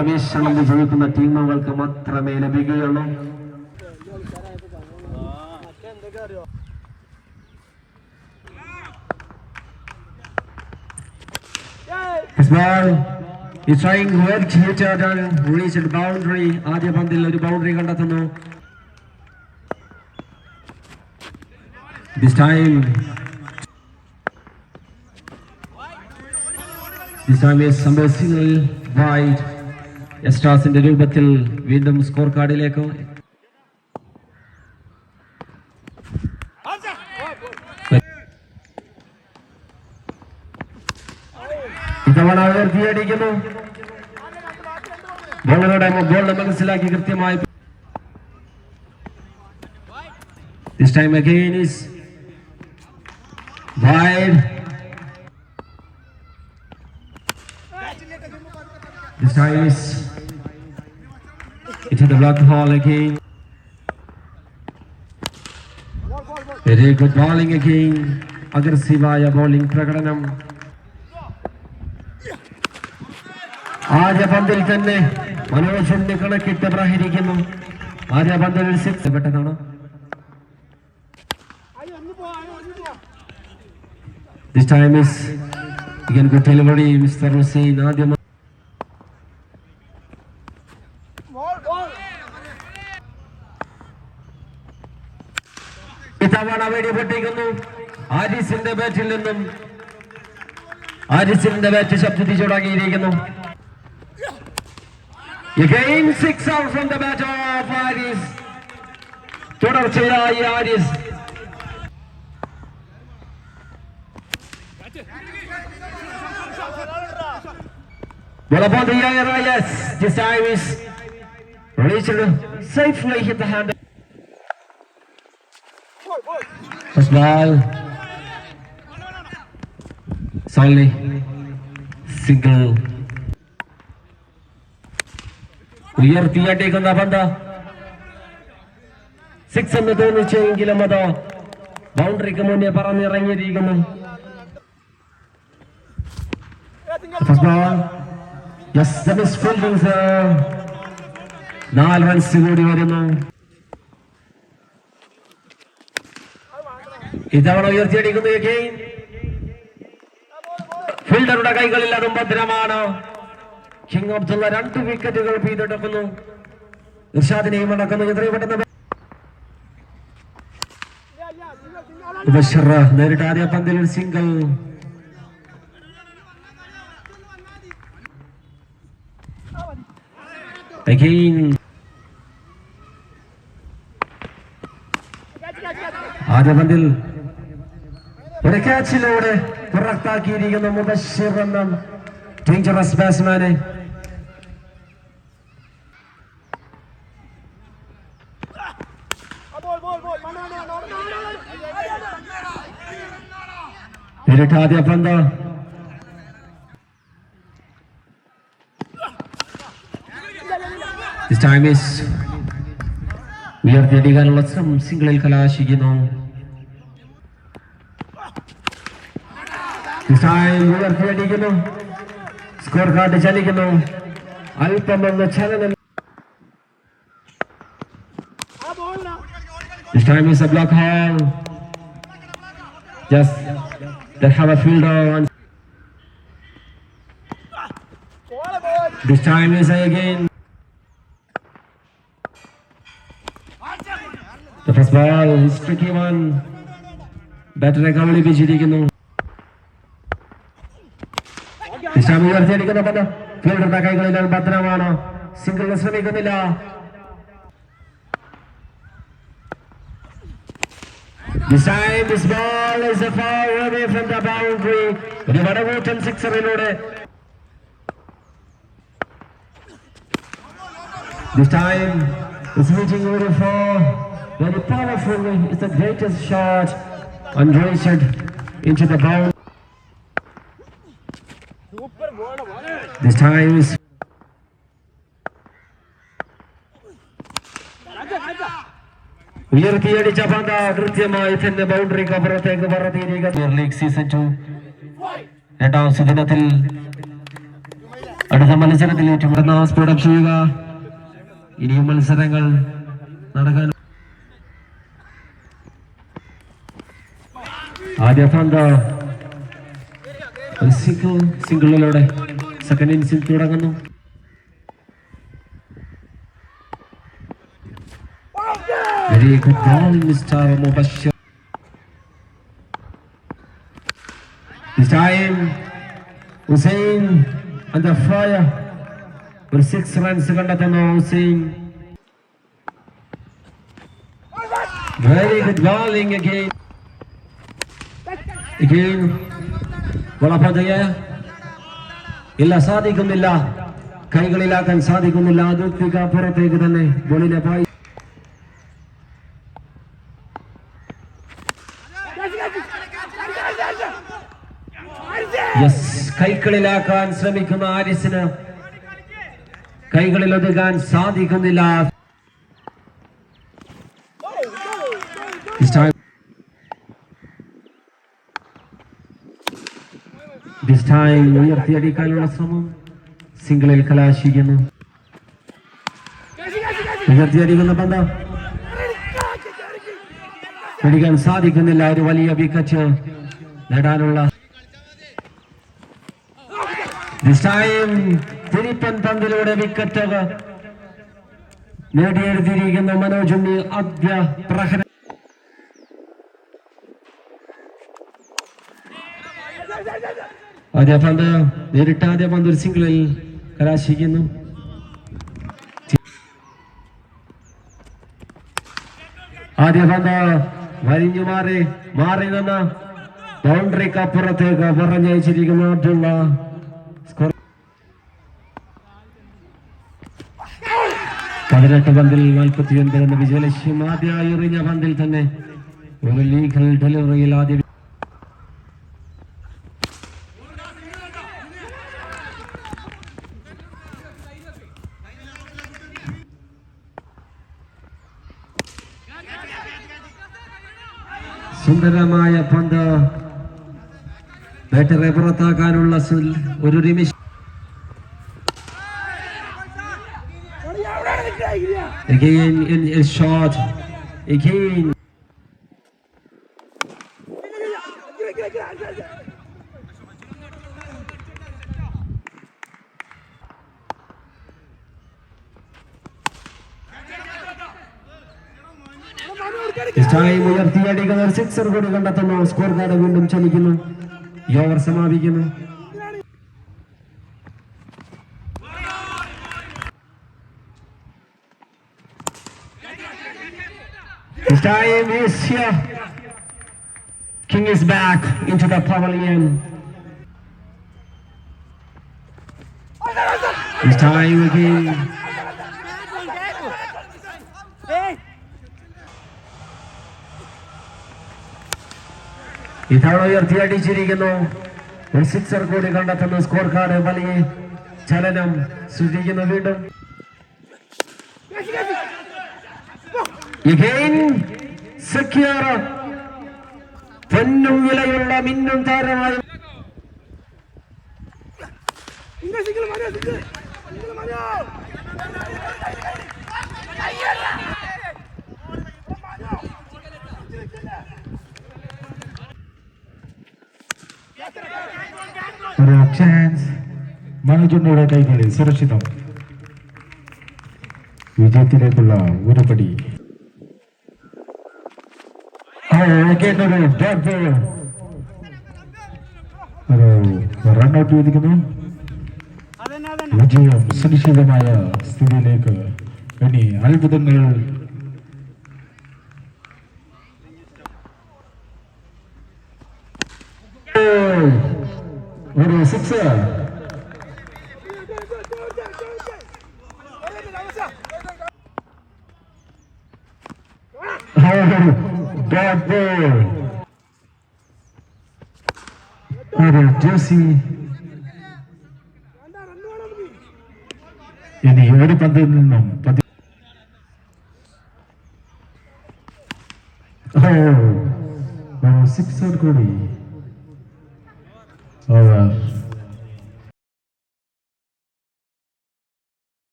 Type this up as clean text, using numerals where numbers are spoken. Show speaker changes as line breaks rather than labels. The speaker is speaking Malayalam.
പ്രവേശനം വിജയിക്കുന്ന ടീമുകൾക്ക് മാത്രമേ ലഭിക്കുകയുള്ളൂ. He's trying well hitter and reached boundary. ആദ്യ പന്തിൽ ഒരു ബൗണ്ടറി കണ്ടെത്തുന്നു. This time is some single wide. എസ്ട്രാസിന്റെ രൂപത്തിൽ വീണ്ടും സ്കോർ കാർഡിലേക്ക്. ഇത്തവണ ഉയർത്തിയടിക്കുന്നു. ബോളറുടെ ഗോളിനെ മനസ്സിലാക്കി കൃത്യമായി. This time again is wide. This time is into the block hole again. Very good bowling again. Aggressive bowling പ്രകടനം. ആദ്യ പന്തിൽ തന്നെ മനോജ് കണക്കിട്ട് പ്രഹരിക്കുന്നു. ആദ്യ പന്തിൽ 6 പെട്ടതാണ്. This time is again good delivery, Mr. Hussain. ആദ്യം ഇത്തവണ വെടിപൊട്ടിക്കുന്നു. ആരിസിന്റെ ബാറ്റിൽ നിന്നും ആരിസിന്റെ ബാറ്റ് ശബ്ദിച്ചു തുടങ്ങിയിരിക്കുന്നു. Again 6 out from the bat of Aris. തുടർച്ചയായി Aris. Well upon the air, yes. This time is reached safely hit the hand. First ball. Solely single. ഉയർത്തിയടിക്കുന്ന പന്ത് 6 എന്ന് തോന്നിച്ചെങ്കിലും അത് ബൗണ്ടറിക്ക് മുന്നേ പറന്നിറങ്ങിയിരിക്കുന്നു. First ball. Yes, the misfielding 4 runs കൂടി വരുന്നു. ഇതവണ ഉയർത്തിയടിക്കുന്നു. ഫീൽഡറുടെ കൈകളിൽ അതും ഭദ്രമാണ്. കിങ് അബ്ദുള്ള 2 വിക്കറ്റുകൾ പിടിച്ചെടുക്കുന്നു. ഇർഷാദിനെയും അടക്കുന്നു. എത്രയും പെട്ടെന്ന് നേരിട്ട് ആദ്യ പന്തിൽ ഒരു സിംഗിൾ. ആദ്യ പന്തിൽ ഒരു ക്യാച്ചിലൂടെ പുറത്താക്കിയിരിക്കുന്നു മുബഷിർ എന്ന ഡേഞ്ചറസ് ബാറ്റ്സ്മാനെ. നേരിട്ട് ആദ്യ പന്ത്. This time is ഉയർത്തിയടിക്കാനുള്ള സിംഗിളിൽ കലാശിക്കുന്നു. ഉയർത്തിയടിക്കുന്നു. സ്കോർ കാർഡ് ചലിക്കുന്നു. അല്പമൊന്ന് ചലനം. This time is a block hole. Just they have a fielder on. This time is again. The first ball is tricky one. Batter കവളി പിച്ചിരിക്കുന്നു. This time ഉയർത്തിയടിക്കുന്ന പന്ത് ഫീൽഡറുടെ കൈകളിൽ ഭദ്രമാണ്. സിംഗിളിന് ശ്രമിക്കുന്നില്ല. This time this ball is far away from the boundary. ഒരു വടകൂറ്റൻ സിക്സറിലൂടെ. This time it's reaching over for very powerful. It's the greatest shot and reached into the boundary. This time is ഉയർത്തിയടിച്ച പന്ത് കൃത്യമായി തന്നെ ബൗണ്ടറിക്ക് അപ്പുറത്തേക്ക് പറത്തിയിരിക്കുന്നു. ലീഗ് സീസൺ 2 രണ്ടാം ദിനത്തിൽ അടുത്ത മത്സരത്തിൽ ഏറ്റുമുട്ടുന്ന സ്പീഡപ്പ് ചെയ്യുക. ഇനിയും മത്സരങ്ങൾ നടക്കാൻ. ആദ്യ പന്ത് സിംഗിളിലൂടെ സെക്കൻഡ് ഇന്നിംഗ്സിൽ തുടങ്ങുന്നു. Very good ball, Mr. Mubashir. This time, Hussain under fire. For 6 runs, കണ്ടെത്തുന്നു Hussain. Very good bowling again. വളപതയെ ഇല്ല, സാധിക്കുന്നില്ല, കൈകളിലാക്കാൻ സാധിക്കുന്നില്ല. അതിർത്തിക്ക് അപ്പുറത്തേക്ക് തന്നെ ബോളിനെ പായി. കൈകളിലാക്കാൻ ശ്രമിക്കുന്ന ആരിസിന് കൈകളിൽ ഒതുക്കാൻ സാധിക്കുന്നില്ല. This time ഉയർത്തിയടിക്കാനുള്ള ശ്രമം സിംഗിളിൽ കലാശിക്കുന്നു. ഉയർത്തിയടിക്കുന്ന പന്ത് പിടിക്കാൻ സാധിക്കുന്നില്ല. ഒരു വലിയ വിക്കറ്റ് നേടാനുള്ള. This time തിരിപ്പൻ പന്തിലൂടെ വിക്കറ്റ് നേടിയെടുത്തിരിക്കുന്ന മനോജ് ഉണ്ണി. ആദ്യ പ്രഹരം ആദ്യ പന്ത് നേരിട്ട് ആദ്യ പന്ത് ഒരു സിംഗിളിൽ കലാശിക്കുന്നു. ആദ്യ പന്ത് വലിഞ്ഞു മാറി നിന്ന് ബൗണ്ടറിക്ക് അപ്പുറത്തേക്ക് പറഞ്ഞയച്ചിരിക്കുന്നു അബ്ദുള്ള. 18 പന്തിൽ 49 എന്ന വിജയലക്ഷ്യം. ആദ്യമായി എറിഞ്ഞ പന്തിൽ തന്നെ ഒരു ലീഗൽ ഡെലിവറിയിൽ ആദ്യ സുന്ദരമായ പന്ത് ബാറ്ററെ പുറത്താക്കാനുള്ള ഒരു നിമിഷം. Again in a shot. Again. This time ഉയർത്തിയടിക്കുന്ന ഒരു സിക്സർ കൂടി കണ്ടെത്തുന്നു. സ്കോർ കാർഡ് വീണ്ടും ചലിക്കുന്നു. ഈ ഓവർ സമാപിക്കുന്നു. This time is here. King is back into the pavilion. This time again. ഇതവണ ഉയർത്തിയടിച്ചിരിക്കുന്നു. ഒരു സിക്സർ കൂടി കണ്ടെത്തുന്ന സ്കോർ കാർഡ് വലിയ ചലനം സൃഷ്ടിക്കുന്നു. വീണ്ടും പൊന്നും വിലയുള്ള മിന്നും താരമായി
ഒരു ചാൻസ്. മനോജുണ്ണിയുടെ കൈകളിൽ സുരക്ഷിതം. വിജയത്തിലേക്കുള്ള ഒരു പടി. ഒരു റൺഔട്ട് വിധിക്കുന്നു. വിജയം സുനിശ്ചിതമായ സ്ഥിതിയിലേക്ക്. ഇനി അത്ഭുതങ്ങൾ. ഒരു സിക്സർ. ഒരു ജേഴ്സി. ഇനി ഒരു പന്തിൽ നിന്നും സിക്സർ കൂടി.